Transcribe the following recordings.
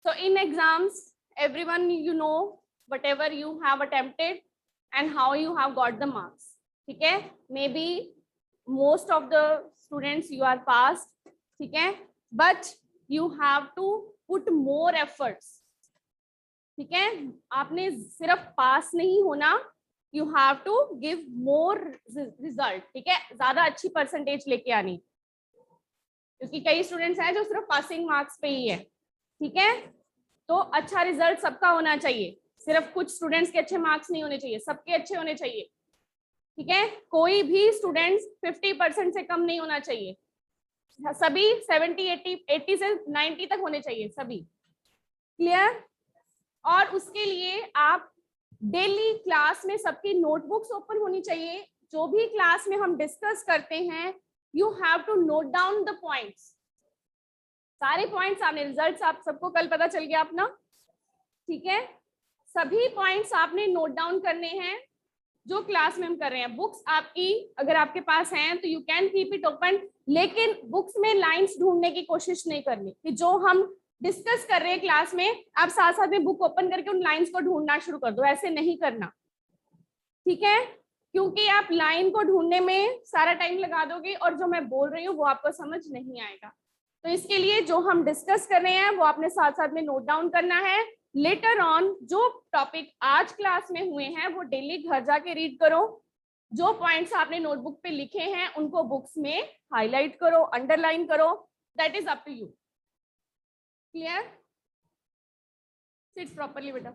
So in exams, everyone you know whatever you have attempted and how you have got the marks. ठीक है, maybe most of the students you are passed, ठीक है, but you have to put more efforts. ठीक है, आपने सिर्फ पास नहीं होना, you have to give more result. ठीक है, ज्यादा अच्छी परसेंटेज लेके आनी, क्योंकि कई स्टूडेंट्स हैं जो सिर्फ पासिंग मार्क्स पे ही है. ठीक है, तो अच्छा रिजल्ट सबका होना चाहिए, सिर्फ कुछ स्टूडेंट्स के अच्छे मार्क्स नहीं होने चाहिए, सबके अच्छे होने चाहिए. ठीक है, कोई भी स्टूडेंट्स 50% से कम नहीं होना चाहिए, सभी 80 से 90 तक होने चाहिए सभी. क्लियर? और उसके लिए आप डेली क्लास में सबकी नोटबुक्स ओपन होनी चाहिए. जो भी क्लास में हम डिस्कस करते हैं, you have to note down the points. सारे पॉइंट्स आपने, रिजल्ट्स आप सबको कल पता चल गया अपना. ठीक है, सभी पॉइंट्स आपने नोट डाउन करने हैं जो क्लास में हम कर रहे हैं. बुक्स आपकी अगर आपके पास हैं तो you can keep it open, लेकिन बुक्स में लाइंस ढूंढने की कोशिश नहीं करनी कि जो हम डिस्कस कर रहे हैं क्लास में आप साथ साथ में बुक ओपन करके उन लाइंस को ढूंढना शुरू कर दो. ऐसे नहीं करना. ठीक है, क्योंकि आप लाइन को ढूंढने में सारा टाइम लगा दोगे और जो मैं बोल रही हूँ वो आपको समझ नहीं आएगा. तो इसके लिए जो हम डिस्कस कर रहे हैं वो आपने साथ साथ में नोट डाउन करना है. लेटर ऑन जो टॉपिक आज क्लास में हुए हैं वो डेली घर जाके रीड करो. जो पॉइंट्स आपने नोटबुक पे लिखे हैं उनको बुक्स में हाईलाइट करो, अंडरलाइन करो. That is up to you. Clear? Sit properly बेटा.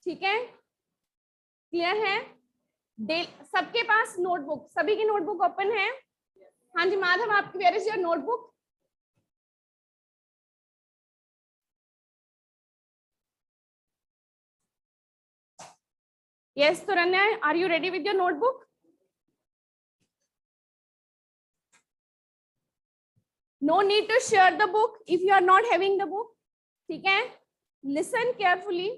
ठीक है, क्लियर है? सबके पास नोटबुक, सभी की नोटबुक ओपन है? हाँ जी माधव, आपकी where is your notebook? Yes Turanya, are you ready with your notebook? No need to share the book if you are not having the book. ठीक है, listen carefully,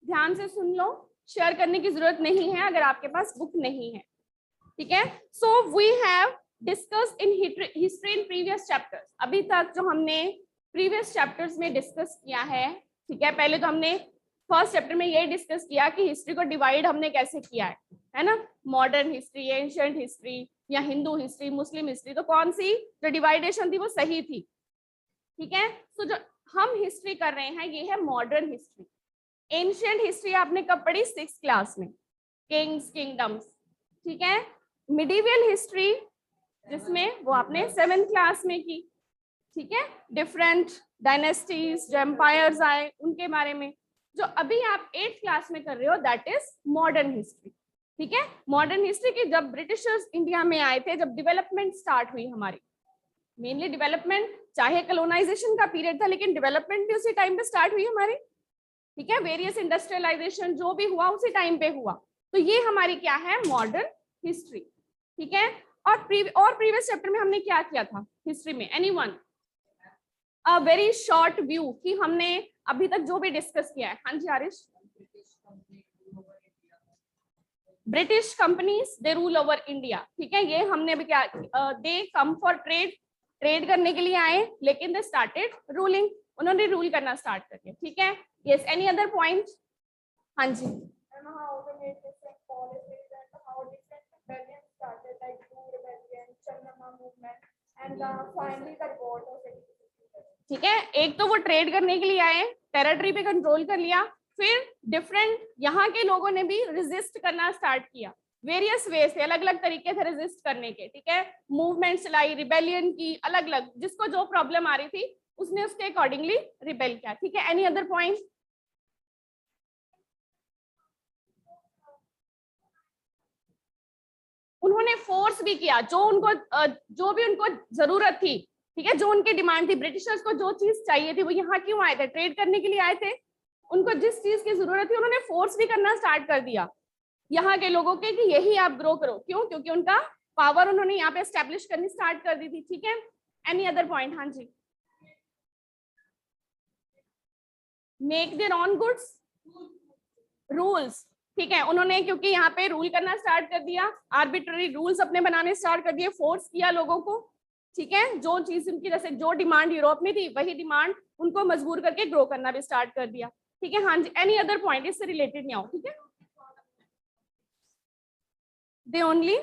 ध्यान से सुन लो. शेयर करने की जरूरत नहीं है अगर आपके पास बुक नहीं है. ठीक है, so we have discussed in history in previous chapters. अभी तक जो हमने previous chapters में डिस्कस किया है, ठीक है, पहले तो हमने फर्स्ट चैप्टर में ये डिस्कस किया कि हिस्ट्री को डिवाइड हमने कैसे किया है ना, मॉडर्न हिस्ट्री, एंशिएंट हिस्ट्री या हिंदू हिस्ट्री, मुस्लिम हिस्ट्री. तो कौन सी जो डिवाइडेशन थी वो सही थी. ठीक है, तो जो हम हिस्ट्री कर रहे हैं ये है मॉडर्न हिस्ट्री. एंशिएंट हिस्ट्री आपने कब पढ़ी? 6th क्लास में, किंग्स, किंगडम्स. ठीक है, मिडिवल हिस्ट्री जिसमें वो आपने 7th क्लास में की. ठीक है, डिफरेंट डायनेस्टीज, जो एम्पायर्स आए उनके बारे में. जो अभी आप 8th क्लास में कर रहे हो दैट इज मॉडर्न हिस्ट्री. ठीक है, मॉडर्न हिस्ट्री की जब ब्रिटिशर्स इंडिया में आए थे, जब डेवलपमेंट स्टार्ट हुई हमारी, मेनली डेवलपमेंट, चाहे कॉलोनाइजेशन का पीरियड था लेकिन डेवलपमेंट भी उसी टाइम पे स्टार्ट हुई हमारी. ठीक है, वेरियस इंडस्ट्रियलाइजेशन जो भी हुआ उसी टाइम पे हुआ. तो ये हमारी क्या है? Modern history. ठीक है, और प्रीवियस चैप्टर में हमने क्या किया था हिस्ट्री में? Anyone? A very short view कि हमने अभी तक जो भी डिस्कस किया है. हाँ जी Aarish. British companies they rule over India. ठीक है, ये हमने भी क्या, they come for trade, trade करने के लिए आए लेकिन दे स्टार्टेड रूलिंग, उन्होंने रूल करना स्टार्ट कर दिया. ठीक है, यस, एनी अदर पॉइंट? हाँ जी. ठीक है, एक तो वो ट्रेड करने के लिए आए, टेरिटरी पे कंट्रोल कर लिया, फिर डिफरेंट यहाँ के लोगों ने भी रेजिस्ट करना स्टार्ट किया. वेरियस वे से, अलग अलग तरीके थे रेजिस्ट करने के. ठीक है, मूवमेंट चलाई, रिबेलियन की, अलग अलग जिसको जो प्रॉब्लम आ रही थी उसने उसके अकॉर्डिंगली रिबेल किया. ठीक है, एनी अदर पॉइंट? उन्होंने फोर्स भी किया, जो उनको जो भी उनको जरूरत थी. ठीक है, जो उनकी डिमांड थी, ब्रिटिशर्स को जो चीज चाहिए थी, वो यहाँ क्यों आए थे? ट्रेड करने के लिए आए थे. उनको जिस चीज की जरूरत थी उन्होंने फोर्स भी करना स्टार्ट कर दिया यहाँ के लोगों के कि यही आप ग्रो करो. क्यों? क्योंकि उनका पावर उन्होंने यहाँ पे एस्टेब्लिश करनी स्टार्ट कर दी थी. ठीक है, एनी अदर पॉइंट? हाँ जी. Make their own goods rules. ठीक है, उन्होंने क्योंकि यहाँ पे रूल करना स्टार्ट कर दिया, आर्बिट्ररी रूल्स अपने बनाने स्टार्ट कर दिए, फोर्स किया लोगों को. ठीक है, जो चीज उनकी जैसे जो डिमांड यूरोप में थी वही डिमांड उनको मजबूर करके ग्रो करना भी स्टार्ट कर दिया। ठीक है, हाँ जी, एनी अदर पॉइंट इससे रिलेटेड नहीं आओ। ठीक है, they only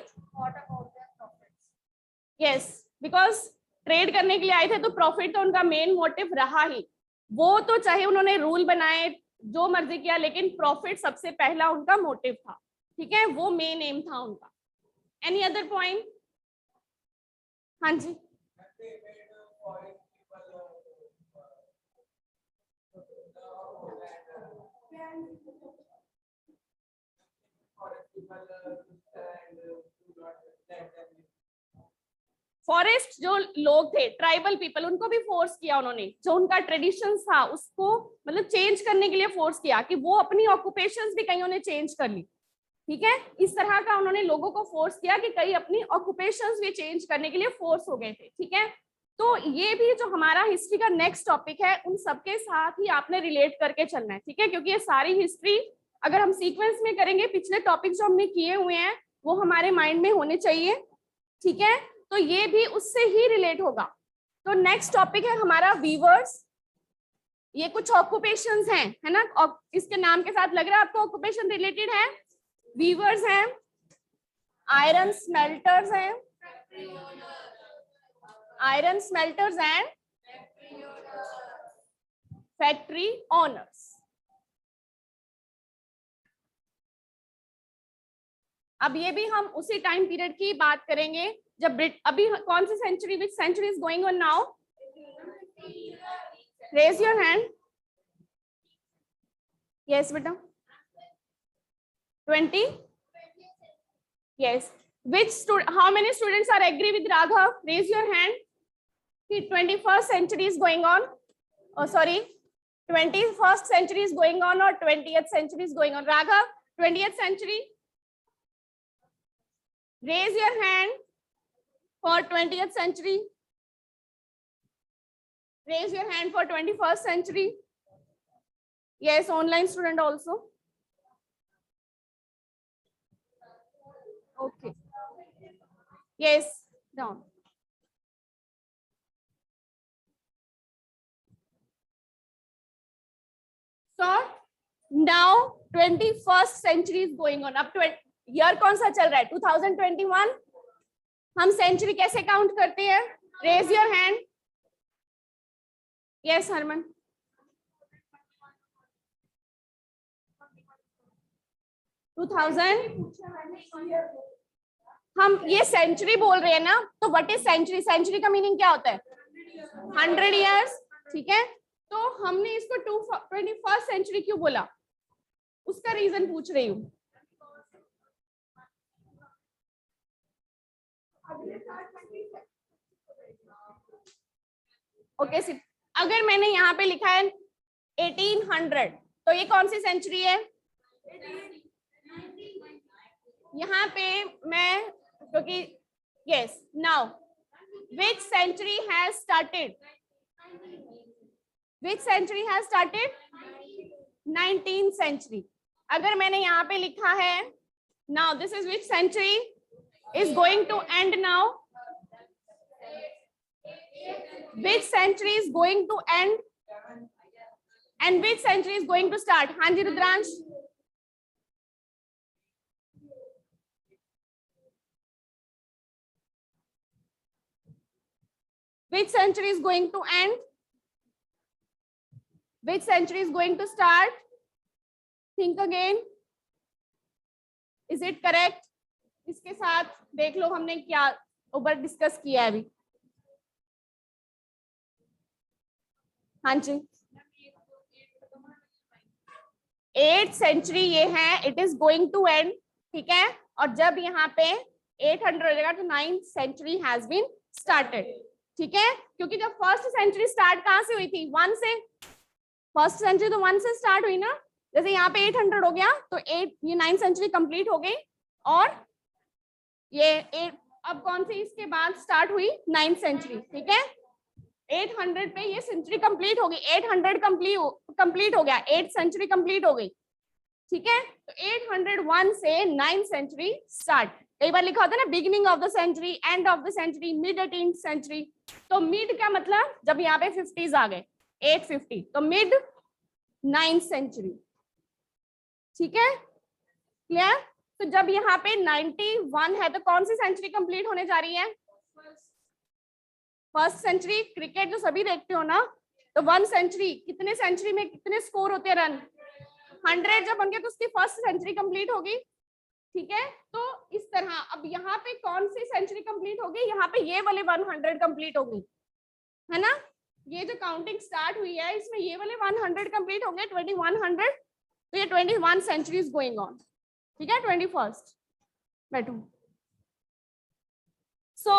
yes, because trade करने के लिए आए थे तो प्रॉफिट तो उनका मेन मोटिव रहा ही। वो तो चाहे उन्होंने रूल बनाए जो मर्जी किया, लेकिन प्रॉफिट सबसे पहला उनका मोटिव था। ठीक है, वो मेन एम था उनका। Any other point? हाँ जी, फॉरेस्ट जो लोग थे, ट्राइबल पीपल, उनको भी फोर्स किया उन्होंने, जो उनका ट्रेडिशन था उसको मतलब चेंज करने के लिए फोर्स किया कि वो अपनी ऑक्यूपेशंस भी कहीं उन्हें चेंज कर ली। ठीक है, इस तरह का उन्होंने लोगों को फोर्स किया कि कई अपनी ऑक्यूपेशंस भी चेंज करने के लिए फोर्स हो गए थे। ठीक है, तो ये भी जो हमारा हिस्ट्री का नेक्स्ट टॉपिक है उन सबके साथ ही आपने रिलेट करके चलना है। ठीक है, क्योंकि ये सारी हिस्ट्री अगर हम सीक्वेंस में करेंगे, पिछले टॉपिक जो हमने किए हुए हैं वो हमारे माइंड में होने चाहिए। ठीक है, तो ये भी उससे ही रिलेट होगा। तो नेक्स्ट टॉपिक है हमारा वीवर्स। ये कुछ ऑक्यूपेशंस हैं, है ना, इसके नाम के साथ लग रहा है आपको ऑक्यूपेशन रिलेटेड है। वीवर्स हैं, आयरन स्मेल्टर्स हैं, iron smelters and factory owners. अब ये भी हम उसी टाइम पीरियड की बात करेंगे जब अभी कौन सी century, which century is going on now? Raise your hand. Yes बेटा, 20? Yes. How many students are agree with Raghav? Raise your hand. The 21st century is going on. Oh, sorry. 21st century is going on or 20th century is going on? Raghav, 20th century. Raise your hand for 20th century. Raise your hand for 21st century. Yes, online student also. Okay. Yes, down. So now 21st century is going on. अब year कौन सा चल रहा है? 2021. हम century कैसे count करते हैं? Raise your hand. Yes Harman. हम ये सेंचुरी बोल रहे हैं ना, तो व्हाट इज सेंचुरी? सेंचुरी का मीनिंग क्या होता है? 100 ईयर्स. ठीक है, तो हमने इसको 21st सेंचुरी क्यों बोला, उसका रीजन पूछ रही हूँ. ओके, अगर मैंने यहाँ पे लिखा है 1800, तो ये कौन सी सेंचुरी है? यहाँ पे मैं, क्योंकि yes, now which century has started? Which century has started? 19th century. अगर मैंने यहाँ पे लिखा है now this is which century is going to end now? Which century is going to end and which century is going to start? हाँ जी Rudransh. Which century is going to end? Which century is going to start? Think again. Is it correct? इसके साथ देख लो हमने क्या ऊपर discuss किया है अभी. हाँ जी, 8th सेंचुरी ये है, it is going to end. ठीक है, और जब यहाँ पे 800 हो जाएगा तो 9th century has been started. ठीक है, क्योंकि जब फर्स्ट सेंचुरी स्टार्ट कहाँ से हुई थी? 1 से. फर्स्ट सेंचुरी तो 1 से स्टार्ट हुई ना. जैसे यहाँ पे 800 हो गया तो 8 ये 9th सेंचुरी कंप्लीट हो गई, और ये 8 अब कौन सी इसके बाद स्टार्ट हुई? 9th century. ठीक है, 800 पे ये सेंचुरी कंप्लीट हो गई. 800 कंप्लीट हो गया, 8th सेंचुरी कंप्लीट हो गई. ठीक है, तो 801 से 9th सेंचुरी स्टार्ट. कई बार लिखा होता है ना beginning of the century, end of the century, mid 18th century. तो मिड का मतलब जब यहाँ पे 50s आ गए 850, तो मिड 9th सेंचुरी। ठीक है, क्लियर। तो जब यहाँ पे 91 है तो कौन सी सेंचुरी कंप्लीट होने जा रही है? First century. क्रिकेट जो सभी देखते हो ना, तो 1 सेंचुरी, कितने सेंचुरी में कितने स्कोर होते हैं रन? 100 जब बन गए तो उसकी फर्स्ट सेंचुरी कंप्लीट होगी। ठीक है, तो इस तरह अब यहाँ पे कौन सी सेंचुरी कंप्लीट होगी? यहाँ पे ये वाले 100 कंप्लीट होगी, है ना। ये जो काउंटिंग स्टार्ट हुई है इसमें ये वाले 100 कंप्लीट हो गए, 2100। तो ये 21 सेंचुरीज गोइंग ऑन। ठीक है, 21st बैठो। सो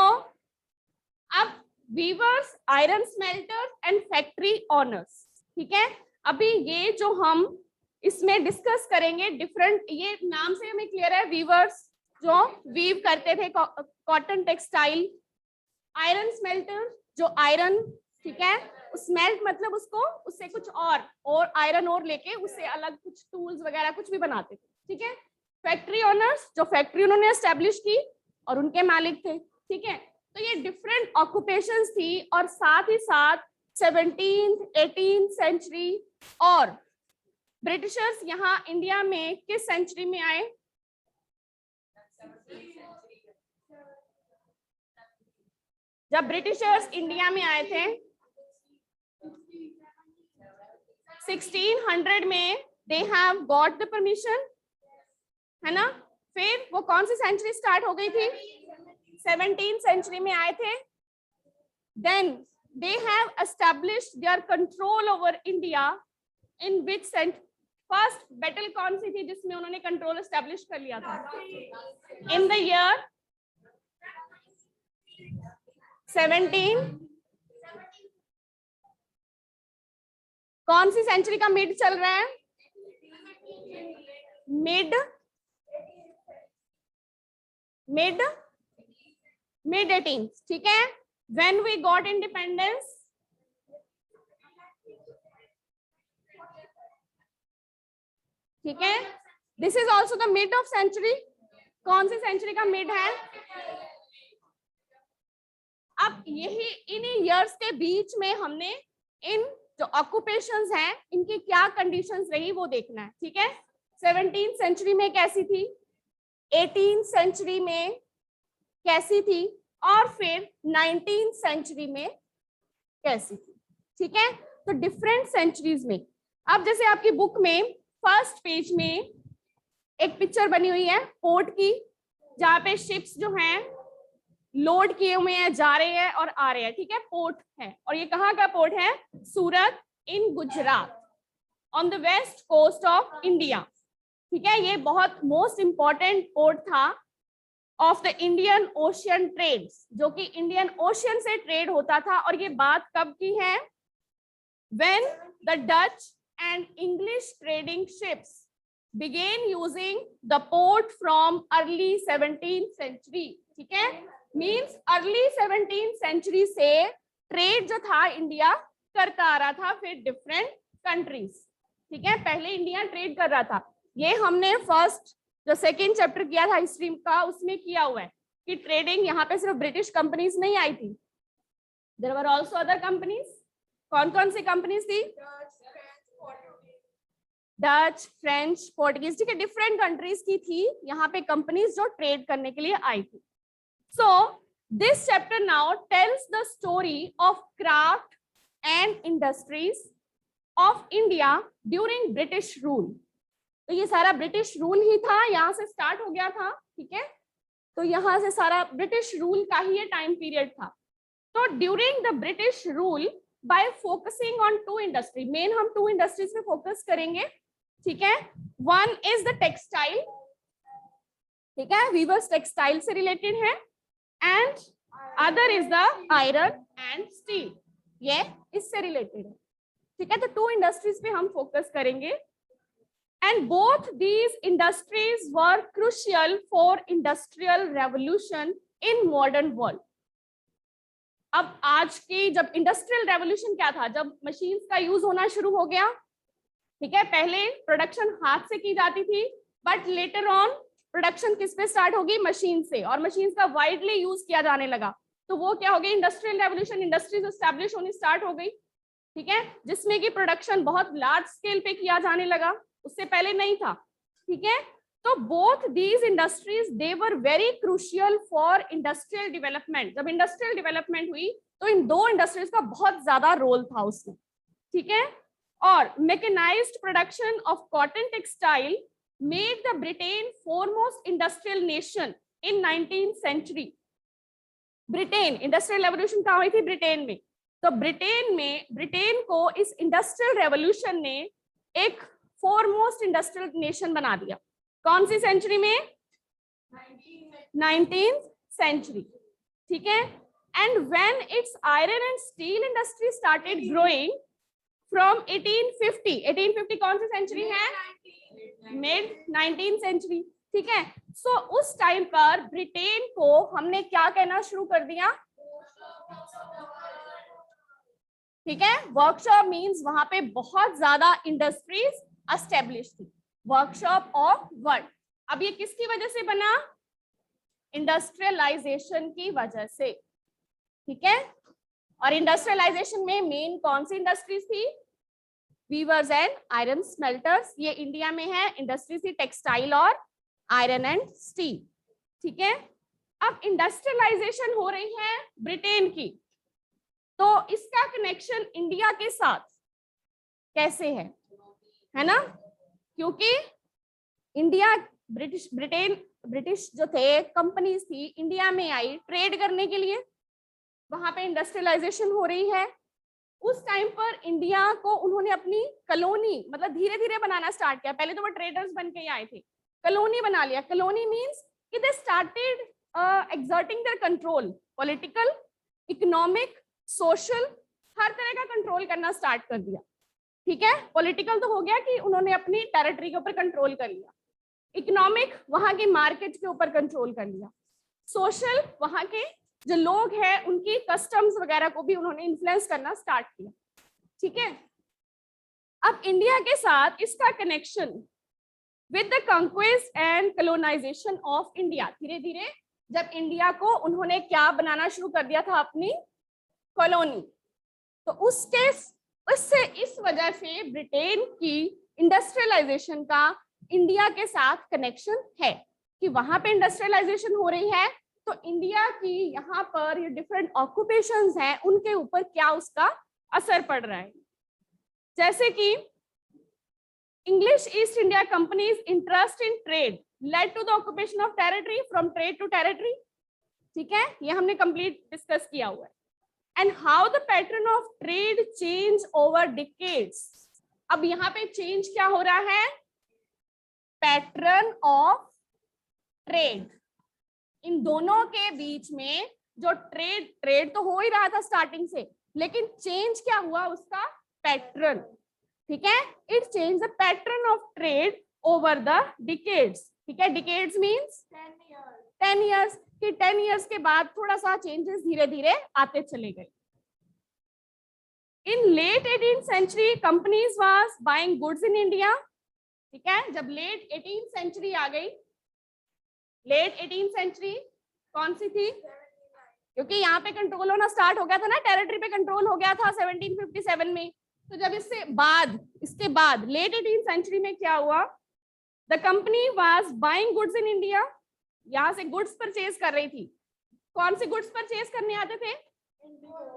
अब weavers, iron smelters and factory owners. ठीक है, अभी ये जो हम इसमें डिस्कस करेंगे डिफरेंट, ये नाम से हमें क्लियर है, वीवर्स जो वीव करते थे कॉटन टेक्सटाइल, आयरन स्मेल्टर जो आयरन, ठीक है, स्मेल्ट मतलब उसको उससे कुछ और आयरन और लेके उससे अलग कुछ टूल्स वगैरह कुछ भी बनाते थे। ठीक है, फैक्ट्री ओनर्स जो फैक्ट्री उन्होंने एस्टेब्लिश की और उनके मालिक थे। ठीक है, तो ये डिफरेंट ऑक्यूपेशंस थी, और साथ ही साथ 17th 18th सेंचुरी और ब्रिटिशर्स यहाँ इंडिया में किस सेंचुरी में आए? जब ब्रिटिशर्स इंडिया में आए थे 1600 में, they have got the permission, है ना। फिर वो कौन सी सेंचुरी स्टार्ट हो गई थी? 17th सेंचुरी में आए थे। Then they have established their control over India in which century? First battle कौन सी थी जिसमें उन्होंने कंट्रोल एस्टैब्लिश कर लिया था? इन द ईयर 17, कौन सी सेंचुरी का मिड चल रहा है? Mid 18th। ठीक है, व्हेन वी गॉट इंडिपेंडेंस, ठीक है, this is also the mid of century. कौन सी सेंचुरी का मिड है? अब यही इन्हीं ईयर्स के बीच में हमने इन जो ऑक्यूपेशंस हैं इनकी क्या कंडीशंस रही वो देखना है। ठीक है, 17th सेंचुरी में कैसी थी, 18th सेंचुरी में कैसी थी, और फिर 19th सेंचुरी में कैसी थी। ठीक है, तो डिफरेंट सेंचुरीज में। अब जैसे आपकी बुक में फर्स्ट पेज में एक पिक्चर बनी हुई है पोर्ट की, जहाँ पे शिप्स जो हैं लोड किए हुए हैं, जा रहे हैं और आ रहे हैं। ठीक है, पोर्ट है, और ये कहाँ का पोर्ट है? Surat in Gujarat, on the west coast of India. ठीक है, ये बहुत मोस्ट इंपॉर्टेंट पोर्ट था of the Indian ocean trades, जो कि इंडियन ओशियन से ट्रेड होता था। और ये बात कब की है? When the Dutch and English trading ships began using the port from early 17th century. ठीक है, means early 17th century से ट्रेड जो था इंडिया करता आ रहा था फिर डिफरेंट कंट्रीज। ठीक है, पहले इंडिया ट्रेड कर रहा था। ये हमने फर्स्ट जो सेकेंड चैप्टर किया था हिस्ट्री का उसमें किया हुआ है कि ट्रेडिंग यहाँ पे सिर्फ ब्रिटिश कंपनीज नहीं आई थी, there were also other companies. कौन कौन सी कंपनीज थी? Dutch, French, Portuguese. ठीक है, डिफरेंट कंट्रीज की थी यहाँ पे कंपनीज जो ट्रेड करने के लिए आई थी। So this chapter now tells the story of craft and industries of India during British rule. तो ये सारा ब्रिटिश रूल ही था, यहाँ से स्टार्ट हो गया था। ठीक है, तो यहाँ से सारा ब्रिटिश रूल का ही ये टाइम पीरियड था। तो during the British rule by focusing on 2 industry, main हम 2 इंडस्ट्रीज पे फोकस करेंगे। ठीक है, वन इज द टेक्सटाइल, ठीक है, वीवर्स टेक्सटाइल से रिलेटेड है, and other is the iron and steel, ये इससे रिलेटेड है। ठीक है, तो 2 इंडस्ट्रीज पे हम फोकस करेंगे, and both these industries were crucial for industrial revolution in modern world. अब आज की जब इंडस्ट्रियल रेवोल्यूशन क्या था? जब मशीन्स का यूज होना शुरू हो गया। ठीक है, पहले प्रोडक्शन हाथ से की जाती थी, बट लेटर ऑन प्रोडक्शन किस पे स्टार्ट होगी, मशीन से, और मशीन का वाइडली यूज किया जाने लगा, तो वो क्या हो गई, इंडस्ट्रियल रेवोल्यूशन, इंडस्ट्रीज एस्टैब्लिश होनी स्टार्ट हो गई, ठीक है, जिसमें कि प्रोडक्शन बहुत लार्ज स्केल पे किया जाने लगा, उससे पहले नहीं था, ठीक है। तो both these industries they were very crucial for industrial development. जब इंडस्ट्रियल डेवलपमेंट हुई तो इन दो इंडस्ट्रीज का बहुत ज्यादा रोल था उसमें, ठीक है। और mechanized production of cotton textile made the Britain foremost industrial nation in 19th century. Britain, industrial revolution कहाँ हुई थी, ब्रिटेन में, तो ब्रिटेन को इस इंडस्ट्रियल रेवोल्यूशन ने एक फोरमोस्ट इंडस्ट्रियल नेशन बना दिया। कौन सी सेंचुरी में, 19th सेंचुरी, ठीक है। And when it's iron and steel industry started growing from 1850 कौन सी सेंचुरी है, मिड 19th सेंचुरी, ठीक है। सो उस टाइम पर ब्रिटेन को हमने क्या कहना शुरू कर दिया, ठीक है, वर्कशॉप मींस वहां पे बहुत ज्यादा इंडस्ट्रीज एस्टेब्लिश थी, वर्कशॉप ऑफ वर्ल्ड। अब ये किसकी वजह से बना, इंडस्ट्रियलाइजेशन की वजह से, ठीक है। और इंडस्ट्रियलाइजेशन में मेन कौन सी इंडस्ट्रीज थी, वीवर्स एंड आयरन स्मेल्टर्स, ये इंडिया में है, इंडस्ट्री थी टेक्सटाइल और आयरन एंड स्टील, ठीक है। अब इंडस्ट्रियलाइजेशन हो रही है ब्रिटेन की, तो इसका कनेक्शन इंडिया के साथ कैसे है ना, क्योंकि इंडिया, ब्रिटिश जो थे कंपनीज थी इंडिया में आई ट्रेड करने के लिए, वहां पे इंडस्ट्रियलाइजेशन हो रही है। उस टाइम पर इंडिया को उन्होंने अपनी कॉलोनी, मतलब धीरे धीरे बनाना स्टार्ट किया, पहले तो वो ट्रेडर्स बन के ही आए थे, कॉलोनी बना लिया। कॉलोनी मींस कि they started exerting their control, political, economic, social, हर तरह का कंट्रोल करना स्टार्ट कर दिया, ठीक है। पॉलिटिकल तो हो गया कि उन्होंने अपनी टेरिटरी के ऊपर कंट्रोल कर लिया, इकोनॉमिक वहां की मार्केट के ऊपर कंट्रोल कर लिया, सोशल वहां के जो लोग हैं उनकी कस्टम्स वगैरह को भी उन्होंने इन्फ्लुएंस करना स्टार्ट किया, ठीक है। अब इंडिया के साथ इसका connection with the conquest and colonisation of India, धीरे धीरे जब इंडिया को उन्होंने क्या बनाना शुरू कर दिया था, अपनी कॉलोनी, तो उससे इस वजह से ब्रिटेन की इंडस्ट्रियलाइजेशन का इंडिया के साथ कनेक्शन है कि वहां पे इंडस्ट्रियलाइजेशन हो रही है, तो इंडिया की यहाँ पर ये डिफरेंट ऑक्यूपेशंस हैं उनके ऊपर क्या उसका असर पड़ रहा है। जैसे कि English East India company's interest in trade led to the occupation of territory from trade to territory, ठीक है, ये हमने कंप्लीट डिस्कस किया हुआ है। And how the pattern of trade change over decades, अब यहाँ पे चेंज क्या हो रहा है, पैटर्न ऑफ ट्रेड, इन दोनों के बीच में जो ट्रेड तो हो ही रहा था स्टार्टिंग से, लेकिन चेंज क्या हुआ उसका पैटर्न, ठीक है, it change the pattern of trade over the decades, ठीक है, डिकेड्स मींस 10 years, कि 10 years के बाद थोड़ा सा चेंजेस धीरे धीरे आते चले गए। In late 18th century companies was buying goods in India, ठीक है, जब लेट 18th सेंचुरी आ गई, लेट 18th सेंचुरी कौन सी थी, क्योंकि यहाँ पे कंट्रोल होना स्टार्ट हो गया था ना, टेरिटरी पे कंट्रोल हो गया था 1757 में, तो जब इसके बाद लेट 18th सेंचुरी में क्या हुआ, the company was buying goods in India, यहाँ से गुड्स परचेज कर रही थी। कौन से गुड्स परचेज करने आते थे,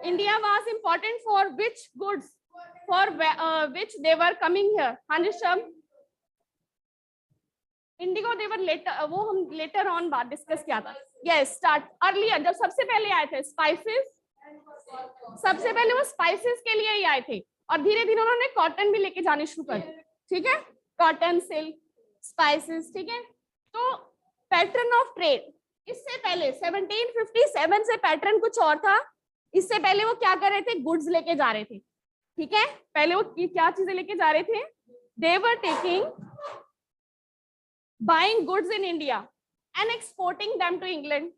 India was important for which goods, for which they were coming here, हाँ जी शम, इंडिगो देवर लेटर, वो हम लेटर ऑन बात डिस्कस किया था, यस स्टार्ट अर्लियर, जब सबसे पहले आए थे स्पाइसेस, सबसे पहले वो स्पाइसेस के लिए ही आए थे, और धीरे धीरे उन्होंने कॉटन भी लेके जाने शुरू कर दिया, ठीक है, कॉटन, सिल्क, स्पाइसेस, ठीक है। तो पैटर्न ऑफ ट्रेड, इससे पहले 1757 से पैटर्न कुछ और था, इससे पहले वो क्या कर रहे थे, गुड्स लेके जा रहे थे, ठीक है, पहले वो क्या चीजें लेके जा रहे थे, they were taking buying goods in India and exporting them to England,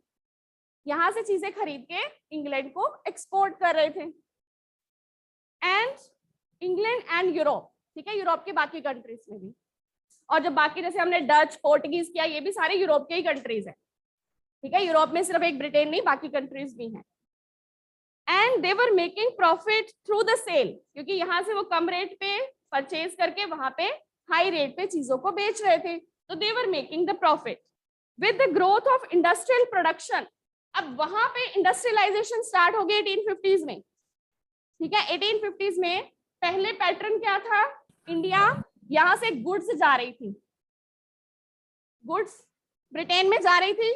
यहां से चीजें खरीद के इंग्लैंड को एक्सपोर्ट कर रहे थे, एंड इंग्लैंड एंड यूरोप, ठीक है, यूरोप के बाकी कंट्रीज में भी। और जो बाकी जैसे हमने डच, पोर्टुगीज किया, ये भी सारे यूरोप के ही कंट्रीज है, ठीक है। यूरोप में सिर्फ एक ब्रिटेन नहीं, बाकी कंट्रीज भी हैं। And they were making profit through the sale, क्योंकि यहाँ से वो कम रेट पे परचेज करके वहां पे हाई रेट पे चीजों को बेच रहे थे, तो they were making the profit. With the growth of industrial production, अब वहां पे इंडस्ट्रियलाइजेशन स्टार्ट हो गई 1850s में, ठीक है। 1850s में पहले पैटर्न क्या था, इंडिया यहां से गुड्स जा रही थी, गुड्स ब्रिटेन में जा रही थी,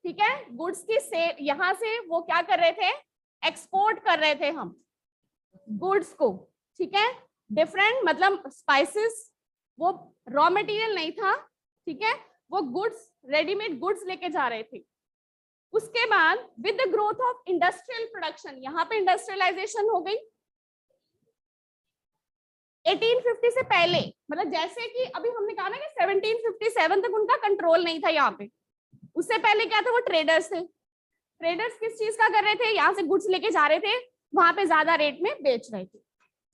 ठीक है। गुड्स की सेल यहां से वो क्या कर रहे थे, एक्सपोर्ट कर रहे थे हम गुड्स को, ठीक है। डिफरेंट मतलब स्पाइसेस, वो रॉ मटेरियल नहीं था, ठीक है, वो गुड्स रेडीमेड गुड्स लेके जा रहे थे। उसके बाद with the growth of industrial production, यहाँ पे इंडस्ट्रियलाइजेशन हो गई 1850 से पहले, मतलब जैसे कि अभी हमने कहा ना कि 1757 तक उनका कंट्रोल नहीं था यहाँ पे। उससे पहले क्या था, वो ट्रेडर्स थे। ट्रेडर्स किस चीज का कर रहे थे, यहाँ से गुड्स लेके जा रहे थे, वहां पे ज्यादा रेट में बेच रहे थे,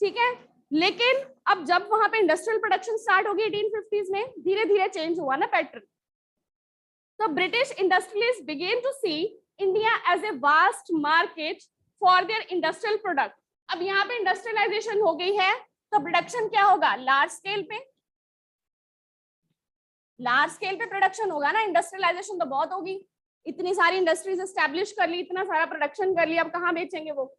ठीक है। लेकिन अब जब वहां पे इंडस्ट्रियल प्रोडक्शन स्टार्ट हो गई 1850s में, धीरे धीरे चेंज हुआ ना पैटर्न। तो British industrialist began to see India as a vast market for their industrial product. अब यहाँ पे इंडस्ट्रियलाइजेशन हो गई है, तो प्रोडक्शन क्या होगा, लार्ज स्केल पे, लार्ज स्केल पे प्रोडक्शन होगा ना। इंडस्ट्रियलाइजेशन तो बहुत होगी, इतनी सारी इंडस्ट्रीज एस्टेब्लिश कर ली, इतना सारा प्रोडक्शन कर लिया, अब कहाँ बेचेंगे वो,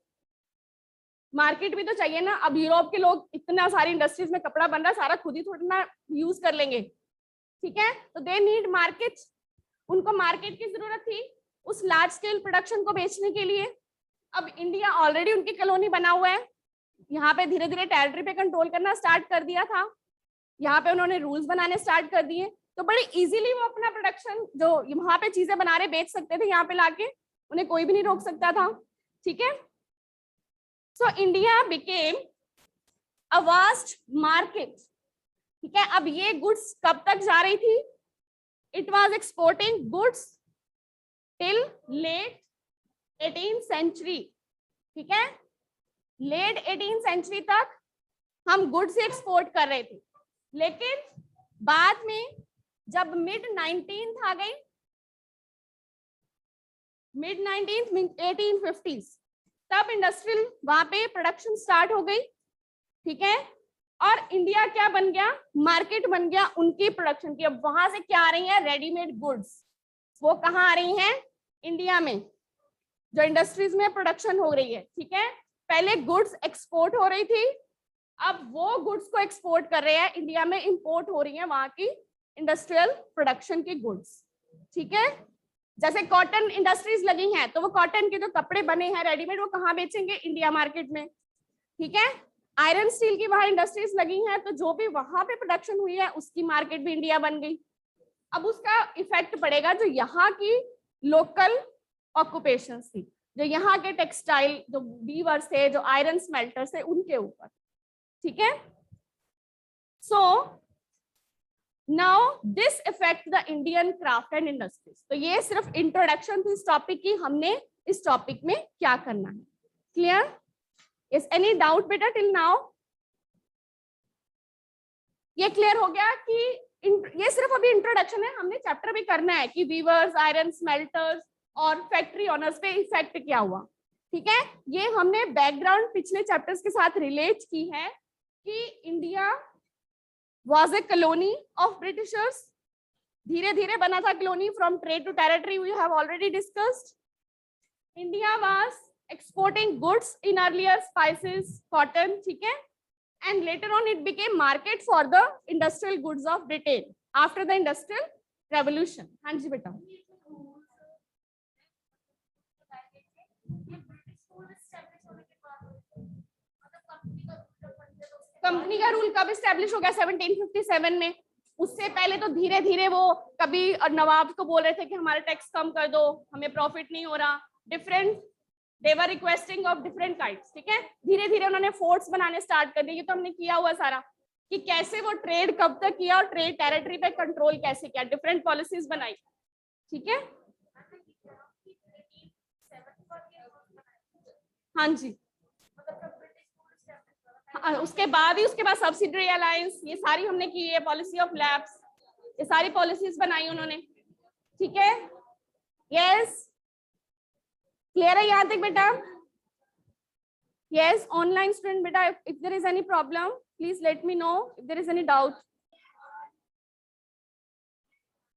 मार्केट भी तो चाहिए ना। अब यूरोप के लोग इतना सारी इंडस्ट्रीज में कपड़ा बन रहा है, सारा खुद ही थोड़ा ना यूज कर लेंगे, ठीक है। तो दे नीड मार्केट, उनको मार्केट की जरूरत थी उस लार्ज स्केल प्रोडक्शन को बेचने के लिए। अब इंडिया ऑलरेडी उनकी कॉलोनी बना हुआ है, यहाँ पे धीरे धीरे टेरिटरी पे कंट्रोल करना स्टार्ट कर दिया था, यहाँ पे उन्होंने रूल्स बनाने स्टार्ट कर दिए, तो बड़े इजीली वो अपना प्रोडक्शन जो वहां पे चीजें बना रहे बेच सकते थे, यहाँ पे लाके उन्हें कोई भी नहीं रोक सकता था, ठीक है। So India became a vast market, ठीक है। अब ये गुड्स कब तक जा रही थी, it was exporting goods till late 18th century, ठीक है। लेट 18th सेंचुरी तक हम गुड्स एक्सपोर्ट कर रहे थे, लेकिन बाद में जब मिड 19th आ गई, मिड 19th 1850s, तब इंडस्ट्रियल वहां पे प्रोडक्शन स्टार्ट हो गई, ठीक है। और इंडिया क्या बन गया, मार्केट बन गया उनकी प्रोडक्शन की। अब वहां से क्या आ रही है, रेडीमेड गुड्स, वो कहाँ आ रही हैं, इंडिया में, जो इंडस्ट्रीज में प्रोडक्शन हो रही है, ठीक है। पहले गुड्स एक्सपोर्ट हो रही थी, अब वो गुड्स को एक्सपोर्ट कर रहे हैं, इंडिया में इंपोर्ट हो रही है वहां की इंडस्ट्रियल प्रोडक्शन की गुड्स, ठीक है। जैसे कॉटन इंडस्ट्रीज लगी हैं, तो वो कॉटन के जो कपड़े बने हैं रेडीमेड, वो कहाँ बेचेंगे, इंडिया मार्केट में, ठीक है। आयरन स्टील की वहां इंडस्ट्रीज लगी हैं, तो जो भी वहां पे प्रोडक्शन हुई है उसकी मार्केट भी इंडिया बन गई। अब उसका इफेक्ट पड़ेगा जो यहाँ की लोकल ऑक्यूपेशंस थी, जो यहाँ के टेक्सटाइल जो वीवर्स थे, जो आयरन स्मेल्टर्स थे, उनके ऊपर, ठीक है। So now this effect the Indian craft and industries. तो ये सिर्फ इंट्रोडक्शन थी इस टॉपिक की, हमने इस टॉपिक में क्या करना है, क्लियर? इज एनी डाउट बेटा टिल नाउ? ये क्लियर हो गया कि ये सिर्फ अभी इंट्रोडक्शन है, हमने चैप्टर भी करना है कि वीवर्स, आयरन स्मेल्टर्स और फैक्ट्री ओनर्स पे इफेक्ट क्या हुआ, ठीक है। ये हमने बैकग्राउंड पिछले चैप्टर्स के साथ रिलेट की है कि India was a colony of Britishers, धीरे धीरे बना था colony, from trade to territory we have already discussed. India was exporting goods in earlier, spices, cotton, ठीक है, and later on it became market for the industrial goods of Britain after the industrial revolution. हाँ जी बेटा, company का rule कब establish हो गया, 1757 में। उससे पहले तो धीरे धीरे वो कभी नवाब को बोल रहे थे कि हमारे टैक्स कम कर दो, हमें प्रॉफिट नहीं हो रहा, different they were requesting of different kinds, ठीक है। धीरे धीरे उन्होंने फोर्ट्स बनाने स्टार्ट कर दिए, ये तो हमने किया हुआ सारा, कि कैसे वो ट्रेड कब तक किया और ट्रेड टेरिटरी पे कंट्रोल कैसे किया, डिफरेंट पॉलिसीज बनाई, ठीक है। हाँ जी, उसके बाद सब्सिडरी अलायंस, ये सारी हमने की है, पॉलिसी ऑफ लैब्स, ये सारी पॉलिसीज बनाई उन्होंने, ठीक है। यस, क्लियर है यहाँ तक बेटा? यस, ऑनलाइन स्टूडेंट बेटा, if there is any problem please let me know, if there is any doubt.